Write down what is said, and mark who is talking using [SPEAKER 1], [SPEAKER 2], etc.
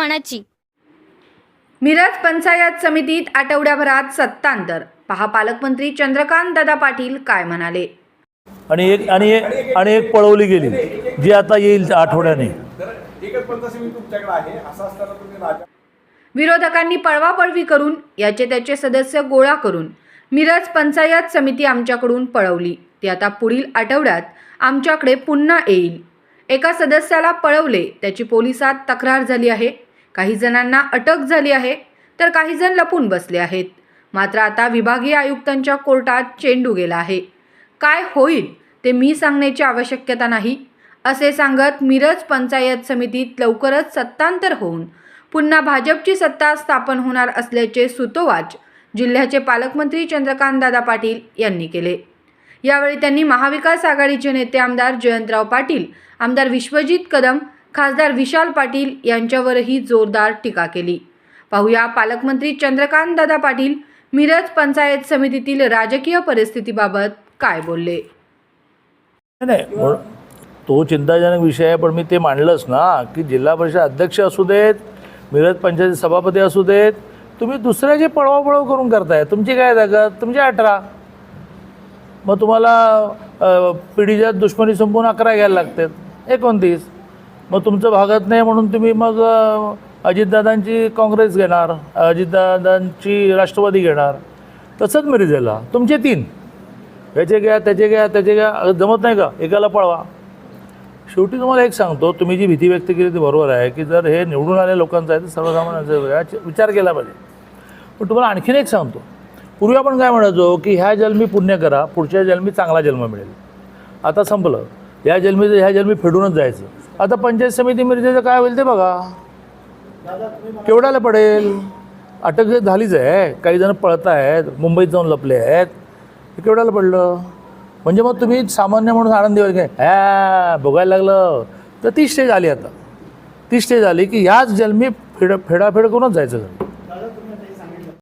[SPEAKER 1] मानाची.
[SPEAKER 2] मिरज पंचायत समितीत आठवड्याभरात सत्तांतर. पहा पालकमंत्री चंद्रकांत दादा पाटील काय म्हणाले.
[SPEAKER 3] आणि एक पळवली गेली जी आता येईल आठवड्याने.
[SPEAKER 2] विरोधकांनी पळवापळवी करून याचे त्याचे सदस्य गोळा करून मिरज पंचायत समिती आमच्याकडून पळवली. ती आता पुढील आठवड्यात आमच्याकडे पुन्हा येईल. एका सदस्याला पळवले, त्याची पोलिसात तक्रार झाली आहे. काही जणांना अटक झाली आहे, तर काही जण लपून बसले आहेत. मात्र आता विभागीय आयुक्तांच्या कोर्टात चेंडू गेला आहे. काय होईल ते मी सांगण्याची आवश्यकता नाही, असे सांगत मिरज पंचायत समितीत लवकरच सत्तांतर होऊन पुन्हा भाजपची सत्ता स्थापन होणार असल्याचे सूतोवाच जिल्ह्याचे पालकमंत्री चंद्रकांत दादा पाटील यांनी केले. यावेळी त्यांनी महाविकास आघाडीचे नेते आमदार जयंतराव पाटील, आमदार विश्वजित कदम, खासदार विशाल पाटील यांच्यावरही जोरदार टीका केली. पाहूया पालकमंत्री चंद्रकांत दादा पाटील मिरज पंचायत समितीतील राजकीय परिस्थितीबाबत काय बोलले.
[SPEAKER 3] नाही, तो चिंताजनक विषय आहे, पण मी ते मांडलंच ना की जिल्हा परिषद अध्यक्ष असू देत, मिरज पंचायत सभापती असू देत, तुम्ही दुसऱ्याची पळवापळव करून करताय. तुमची काय जागा, तुमची 18. मग तुम्हाला पिढीजात दुश्मनी संपून 11 घ्यायला लागतात, 29. मग तुमचं भागात नाही म्हणून तुम्ही मग अजितदादांची काँग्रेस घेणार, अजितदादांची राष्ट्रवादी घेणार. तसंच मिरजेला तुमचे 3, याचे घ्या, त्याचे घ्या, त्याचे घ्या. जमत नाही का एकाला पळवा. शेवटी तुम्हाला एक सांगतो, तुम्ही जी भीती व्यक्त केली ती बरोबर आहे की जर हे निवडून आलेल्या लोकांचं आहे तर सर्वसामान्यांचा विचार केला पाहिजे. पण तुम्हाला आणखीन एक सांगतो, पूर्वी आपण काय म्हणायचो की ह्या जन्मी पुण्य करा, पुढच्या जन्मी चांगला जन्म मिळेल. आता संपलं. ह्या जन्मी फेडूनच जायचं. आता पंचायत समिती मिरजेचं काय होईल ते बघा. केवढ्याला पडेल. अटक झालीच आहे, काही जण पळत आहेत, मुंबईत जाऊन लपले आहेत. हे केवढ्याला पडलं. म्हणजे मग तुम्ही सामान्य म्हणून आनंदीवर काय बघायला लागलं तर ती स्टेज आली. आता ती स्टेज आली की ह्याच जन्मी फेडाफेड करूनच जायचं.